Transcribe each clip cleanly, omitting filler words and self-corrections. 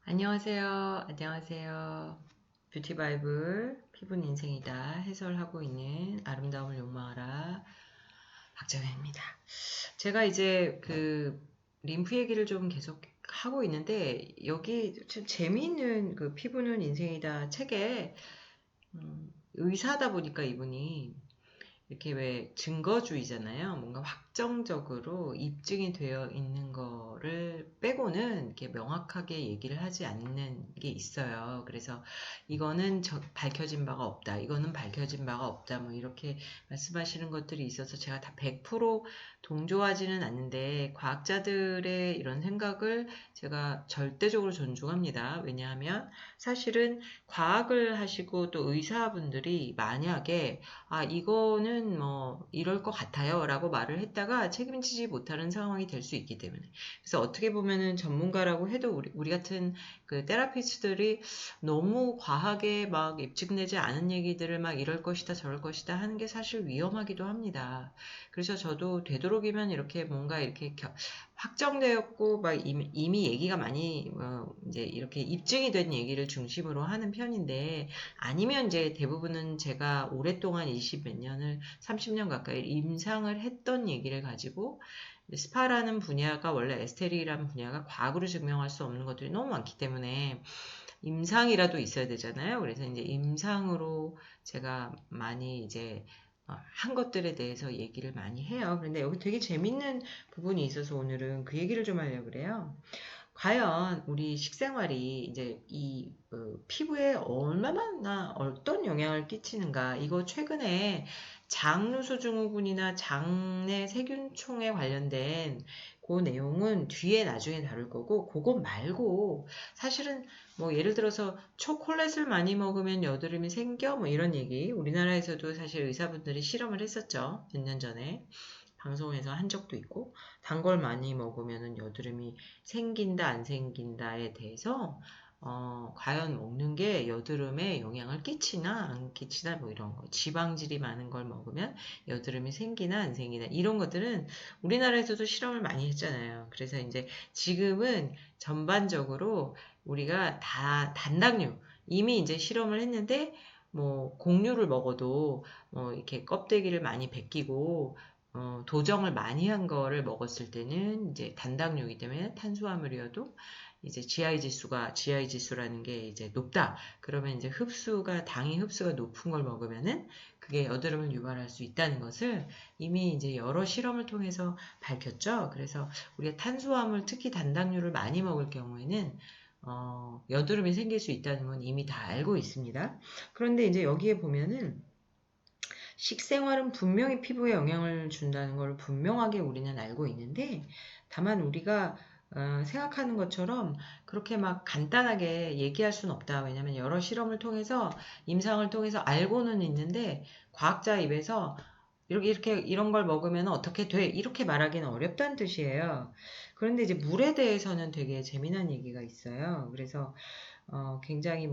안녕하세요. 안녕하세요. 뷰티 바이블 피부는 인생이다 해설하고 있는 아름다움을 욕망하라 박정현입니다. 제가 이제 림프 얘기를 좀 계속 하고 있는데 여기 참 재미있는 그 피부는 인생이다 책에 의사다 보니까 이분이 이렇게 왜 증거주의잖아요. 뭔가 확정적으로 입증이 되어 있는 거를 빼고는 이렇게 명확하게 얘기를 하지 않는 게 있어요. 그래서 이거는 밝혀진 바가 없다. 이거는 밝혀진 바가 없다. 뭐 이렇게 말씀하시는 것들이 있어서 제가 다 100% 동조하지는 않는데 과학자들의 이런 생각을 제가 절대적으로 존중합니다. 왜냐하면 사실은 과학을 하시고 또 의사분들이 만약에 이거는 뭐 이럴 것 같아요 라고 말을 했다가 책임지지 못하는 상황이 될 수 있기 때문에 그래서 어떻게 보면은 전문가라고 해도 우리 같은 그 테라피스트들이 너무 과하게 막 입증되지 않은 얘기들을 막 이럴 것이다 저럴 것이다 하는 게 사실 위험하기도 합니다. 그래서 저도 되도록이면 이렇게 뭔가 이렇게 확정되었고 막 이미 얘기가 많이 이제 이렇게 입증이 된 얘기를 중심으로 하는 편인데 아니면 이제 대부분은 제가 오랫동안 20 몇 년을 30년 가까이 임상을 했던 얘기를 가지고 스파라는 분야가 원래 에스테리라는 분야가 과학으로 증명할 수 없는 것들이 너무 많기 때문에 임상이라도 있어야 되잖아요. 그래서 이제 임상으로 제가 많이 이제 한 것들에 대해서 얘기를 많이 해요. 그런데 여기 되게 재밌는 부분이 있어서 오늘은 그 얘기를 좀 하려고 그래요. 과연 우리 식생활이 이제 이 피부에 얼마나 어떤 영향을 끼치는가? 이거 최근에 장누수증후군이나 장내 세균총에 관련된 그 내용은 뒤에 나중에 다룰 거고 그거 말고 사실은 뭐 예를 들어서 초콜릿을 많이 먹으면 여드름이 생겨 뭐 이런 얘기 우리나라에서도 사실 의사분들이 실험을 했었죠. 몇 년 전에. 방송에서 한 적도 있고 단 걸 많이 먹으면 여드름이 생긴다 안 생긴다에 대해서 과연 먹는 게 여드름에 영향을 끼치나 안 끼치나 뭐 이런 거 지방질이 많은 걸 먹으면 여드름이 생기나 안 생기나 이런 것들은 우리나라에서도 실험을 많이 했잖아요. 그래서 이제 지금은 전반적으로 우리가 다 단당류 이미 이제 실험을 했는데 뭐 곡류를 먹어도 이렇게 껍데기를 많이 벗기고 도정을 많이 한 거를 먹었을 때는 이제 단당류이기 때문에 탄수화물이어도 이제 GI 지수라는 게 이제 높다. 그러면 이제 당의 흡수가 높은 걸 먹으면은 그게 여드름을 유발할 수 있다는 것을 이미 이제 여러 실험을 통해서 밝혔죠. 그래서 우리가 탄수화물, 특히 단당류를 많이 먹을 경우에는 여드름이 생길 수 있다는 건 이미 다 알고 있습니다. 그런데 이제 여기에 보면은 식생활은 분명히 피부에 영향을 준다는 걸 분명하게 우리는 알고 있는데 다만 우리가 생각하는 것처럼 그렇게 막 간단하게 얘기할 수는 없다. 왜냐하면 여러 실험을 통해서 임상을 통해서 알고는 있는데 과학자 입에서 이렇게 이런 걸 먹으면 어떻게 돼? 이렇게 말하기는 어렵다는 뜻이에요. 그런데 이제 물에 대해서는 되게 재미난 얘기가 있어요. 그래서 굉장히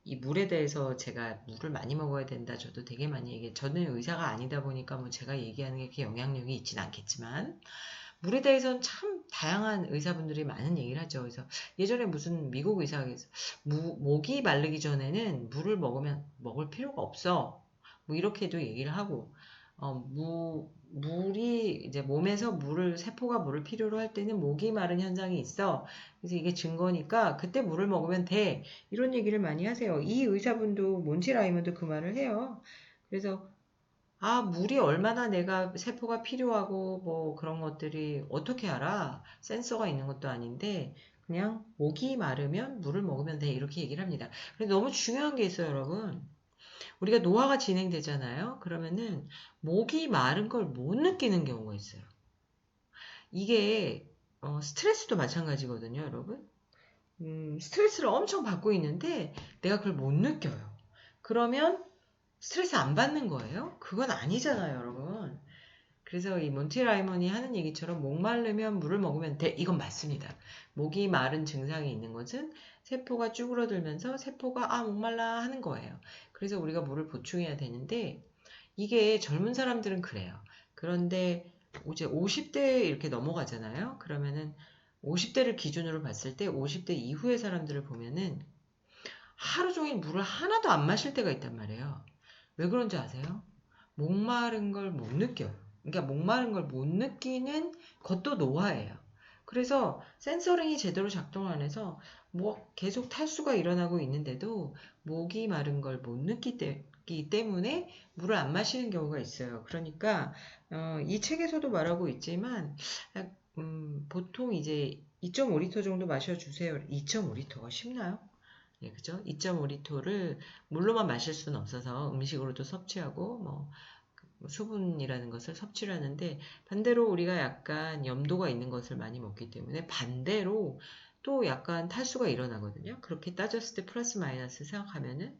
이 물에 대해서 제가 물을 많이 먹어야 된다. 저도 되게 많이 얘기해. 저는 의사가 아니다 보니까 뭐 제가 얘기하는 게 그렇게 영향력이 있진 않겠지만, 물에 대해서는 참 다양한 의사분들이 많은 얘기를 하죠. 그래서 예전에 무슨 미국 의사에서 목이 마르기 전에는 물을 먹을 필요가 없어. 뭐 이렇게도 얘기를 하고, 물이 이제 몸에서 세포가 물을 필요로 할 때는 목이 마른 현상이 있어. 그래서 이게 증거니까 그때 물을 먹으면 돼. 이런 얘기를 많이 하세요. 이 의사분도 몬티 라이먼도 그 말을 해요. 그래서 물이 얼마나 내가 세포가 필요하고 뭐 그런 것들이 어떻게 알아? 센서가 있는 것도 아닌데 그냥 목이 마르면 물을 먹으면 돼. 이렇게 얘기를 합니다. 근데 너무 중요한 게 있어요, 여러분. 우리가 노화가 진행되잖아요. 그러면은 목이 마른 걸 못 느끼는 경우가 있어요. 이게 스트레스도 마찬가지거든요, 여러분. 스트레스를 엄청 받고 있는데 내가 그걸 못 느껴요. 그러면 스트레스 안 받는 거예요? 그건 아니잖아요, 여러분. 그래서 이 몬티 라이먼이 하는 얘기처럼 목 마르면 물을 먹으면 돼. 이건 맞습니다. 목이 마른 증상이 있는 것은 세포가 쭈그러들면서 세포가 목말라 하는 거예요. 그래서 우리가 물을 보충해야 되는데 이게 젊은 사람들은 그래요. 그런데 이제 50대 이렇게 넘어가잖아요. 그러면은 50대를 기준으로 봤을 때 50대 이후의 사람들을 보면은 하루 종일 물을 하나도 안 마실 때가 있단 말이에요. 왜 그런지 아세요? 목마른 걸 못 느껴요. 그러니까 목마른 걸 못 느끼는 것도 노화예요. 그래서 센서링이 제대로 작동 안 해서 뭐 계속 탈수가 일어나고 있는데도 목이 마른 걸 못 느끼기 때문에 물을 안 마시는 경우가 있어요. 그러니까 이 책에서도 말하고 있지만 보통 이제 2.5리터 정도 마셔주세요. 2.5리터가 쉽나요? 예, 그죠? 2.5리터를 물로만 마실 수는 없어서 음식으로도 섭취하고 뭐 수분이라는 것을 섭취를 하는데 반대로 우리가 약간 염도가 있는 것을 많이 먹기 때문에 반대로 또 약간 탈수가 일어나거든요. 그렇게 따졌을 때 플러스 마이너스 생각하면은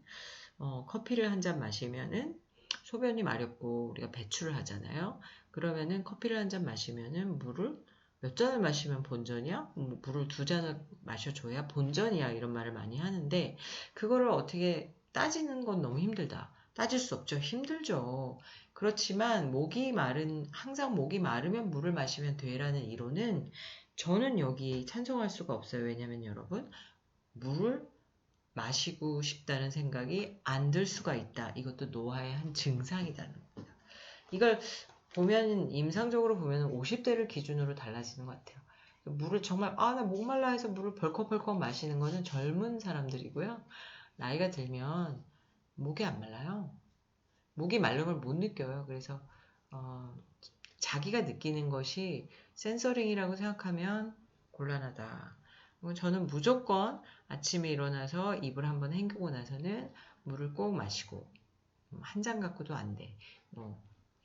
커피를 한 잔 마시면은 소변이 마렵고 우리가 배출을 하잖아요. 그러면은 커피를 한 잔 마시면은 물을 몇 잔을 마시면 본전이야? 물을 2잔을 마셔줘야 본전이야 이런 말을 많이 하는데 그거를 어떻게 따지는 건 너무 힘들다. 따질 수 없죠. 힘들죠. 그렇지만 항상 목이 마르면 물을 마시면 돼라는 이론은 저는 여기 찬성할 수가 없어요. 왜냐면 여러분, 물을 마시고 싶다는 생각이 안 들 수가 있다. 이것도 노화의 한 증상이라는 겁니다. 이걸 보면, 임상적으로 보면 50대를 기준으로 달라지는 것 같아요. 물을 정말, 나 목말라 해서 물을 벌컥벌컥 마시는 거는 젊은 사람들이고요. 나이가 들면 목이 안 말라요. 목이 마른 걸 못 느껴요. 그래서 어, 자기가 느끼는 것이 센서링이라고 생각하면 곤란하다. 저는 무조건 아침에 일어나서 입을 한번 헹구고 나서는 물을 꼭 마시고 한 잔 갖고도 안 돼.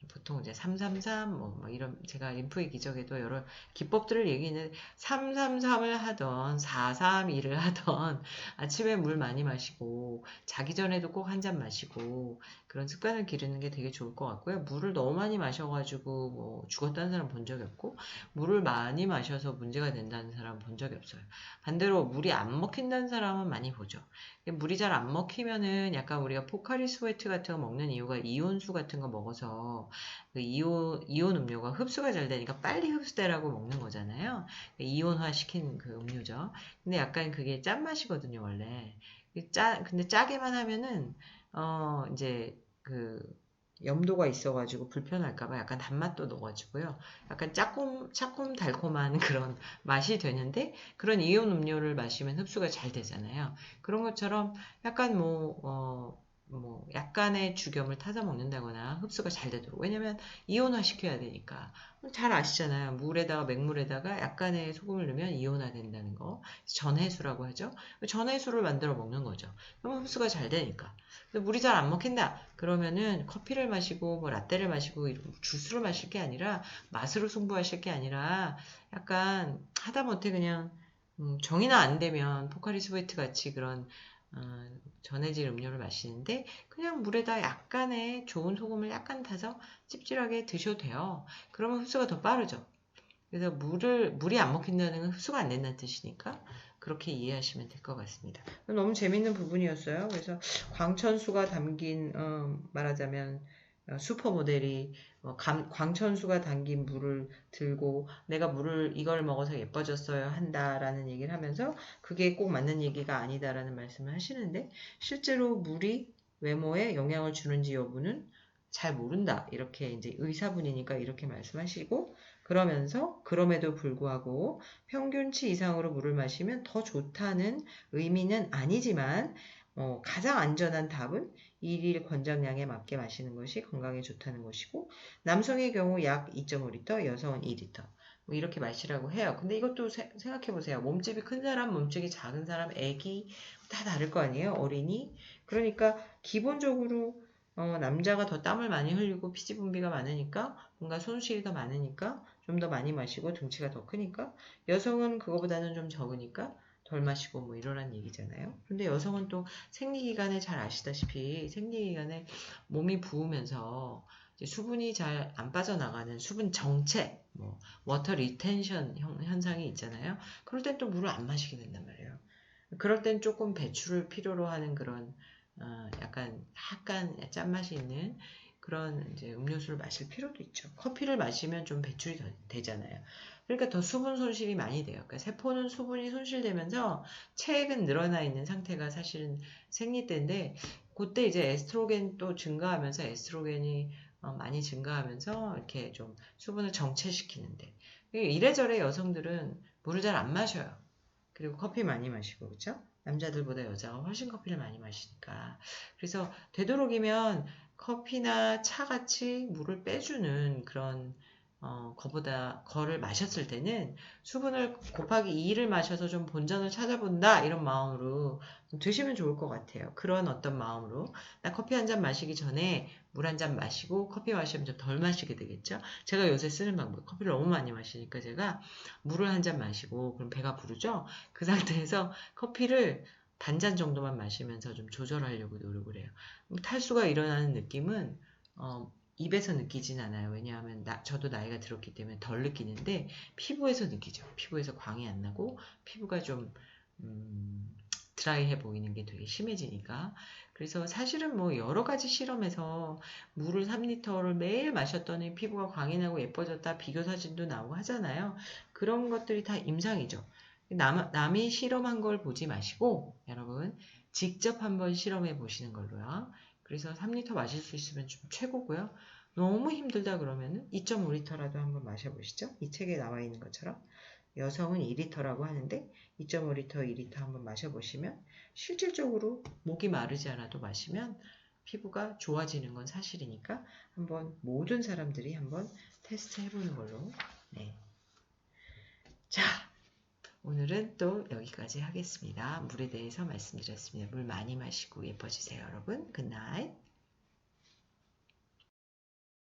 보통 이제 333, 이런, 제가 림프의 기적에도 여러 기법들을 얘기했는데, 333을 하던, 432를 하던, 아침에 물 많이 마시고, 자기 전에도 꼭 한 잔 마시고, 그런 습관을 기르는 게 되게 좋을 것 같고요. 물을 너무 많이 마셔가지고, 죽었다는 사람 본 적이 없고, 물을 많이 마셔서 문제가 된다는 사람 본 적이 없어요. 반대로 물이 안 먹힌다는 사람은 많이 보죠. 물이 잘 안 먹히면은 약간 우리가 포카리 스웨트 같은 거 먹는 이유가 이온수 같은 거 먹어서 그 이온 음료가 흡수가 잘 되니까 빨리 흡수되라고 먹는 거잖아요. 이온화 시킨 그 음료죠. 근데 약간 그게 짠맛이거든요, 원래. 근데 짜게만 하면은, 이제 그 염도가 있어가지고 불편할까봐 약간 단맛도 넣어가지고요. 약간 달콤한 그런 맛이 되는데 그런 이온 음료를 마시면 흡수가 잘 되잖아요. 그런 것처럼 약간 약간의 죽염을 타서 먹는다거나 흡수가 잘 되도록. 왜냐면 이온화 시켜야 되니까. 잘 아시잖아요. 맹물에다가 약간의 소금을 넣으면 이온화 된다는 거. 전해수라고 하죠. 전해수를 만들어 먹는 거죠. 그러면 흡수가 잘 되니까. 물이 잘 안 먹힌다. 그러면은 커피를 마시고 뭐 라떼를 마시고 주스를 마실 게 아니라 맛으로 승부하실 게 아니라 약간 하다못해 그냥 정이나 안 되면 포카리 스웨트 같이 그런 전해질 음료를 마시는데 그냥 물에다 약간의 좋은 소금을 약간 타서 찝찝하게 드셔도 돼요. 그러면 흡수가 더 빠르죠. 그래서 물이 안 먹힌다는 건 흡수가 안 된다는 뜻이니까 그렇게 이해하시면 될 것 같습니다. 너무 재밌는 부분이었어요. 그래서 광천수가 담긴 말하자면 슈퍼모델이 광천수가 담긴 물을 들고 내가 이걸 먹어서 예뻐졌어요 한다라는 얘기를 하면서 그게 꼭 맞는 얘기가 아니다라는 말씀을 하시는데 실제로 물이 외모에 영향을 주는지 여부는 잘 모른다. 이렇게 이제 의사분이니까 이렇게 말씀하시고 그러면서 그럼에도 불구하고 평균치 이상으로 물을 마시면 더 좋다는 의미는 아니지만 가장 안전한 답은 1일 권장량에 맞게 마시는 것이 건강에 좋다는 것이고 남성의 경우 약 2.5리터, 여성은 2리터 이렇게 마시라고 해요. 근데 이것도 생각해 보세요. 몸집이 큰 사람, 몸집이 작은 사람, 애기 다 다를 거 아니에요. 어린이. 그러니까 기본적으로 남자가 더 땀을 많이 흘리고 피지 분비가 많으니까 뭔가 손실이 더 많으니까 좀 더 많이 마시고 등치가 더 크니까 여성은 그거보다는 좀 적으니까 덜 마시고 뭐 이러란 얘기잖아요. 근데 여성은 또 생리기간에 잘 아시다시피 생리기간에 몸이 부으면서 이제 수분이 잘 안 빠져나가는 수분 정체, 뭐 워터 리텐션 현상이 있잖아요. 그럴 땐 또 물을 안 마시게 된단 말이에요. 그럴 땐 조금 배출을 필요로 하는 그런 약간 짠맛이 있는 그런 이제 음료수를 마실 필요도 있죠. 커피를 마시면 좀 배출이 되잖아요. 그러니까 더 수분 손실이 많이 돼요. 그러니까 세포는 수분이 손실되면서 체액은 늘어나 있는 상태가 사실은 생리대인데 그때 이제 에스트로겐 또 증가하면서 에스트로겐이 많이 증가하면서 이렇게 좀 수분을 정체시키는데 이래저래 여성들은 물을 잘 안 마셔요. 그리고 커피 많이 마시고 그렇죠? 남자들보다 여자가 훨씬 커피를 많이 마시니까 그래서 되도록이면 커피나 차같이 물을 빼주는 그런 거를 마셨을 때는 수분을 곱하기 2를 마셔서 좀 본전을 찾아본다 이런 마음으로 드시면 좋을 것 같아요. 그런 어떤 마음으로 나 커피 한 잔 마시기 전에 물 한 잔 마시고 커피 마시면 좀 덜 마시게 되겠죠. 제가 요새 쓰는 방법 커피를 너무 많이 마시니까 제가 물을 한 잔 마시고 그럼 배가 부르죠. 그 상태에서 커피를 반잔 정도만 마시면서 좀 조절하려고 노력을 해요. 탈수가 일어나는 느낌은 입에서 느끼진 않아요. 왜냐하면 저도 나이가 들었기 때문에 덜 느끼는데 피부에서 느끼죠. 피부에서 광이 안 나고 피부가 좀 드라이해 보이는 게 되게 심해지니까. 그래서 사실은 뭐 여러 가지 실험에서 물을 3리터를 매일 마셨더니 피부가 광이 나고 예뻐졌다 비교 사진도 나오고 하잖아요. 그런 것들이 다 임상이죠. 남이 실험한 걸 보지 마시고 여러분 직접 한번 실험해 보시는 걸로요. 그래서 3리터 마실 수 있으면 좀 최고고요. 너무 힘들다 그러면은 2.5리터라도 한번 마셔보시죠. 이 책에 나와 있는 것처럼. 여성은 2리터라고 하는데 2.5리터, 2리터 한번 마셔보시면 실질적으로 목이 마르지 않아도 마시면 피부가 좋아지는 건 사실이니까 한번 모든 사람들이 한번 테스트 해보는 걸로. 네. 자, 오늘은 또 여기까지 하겠습니다. 물에 대해서 말씀드렸습니다. 물 많이 마시고 예뻐지세요, 여러분. 굿나잇.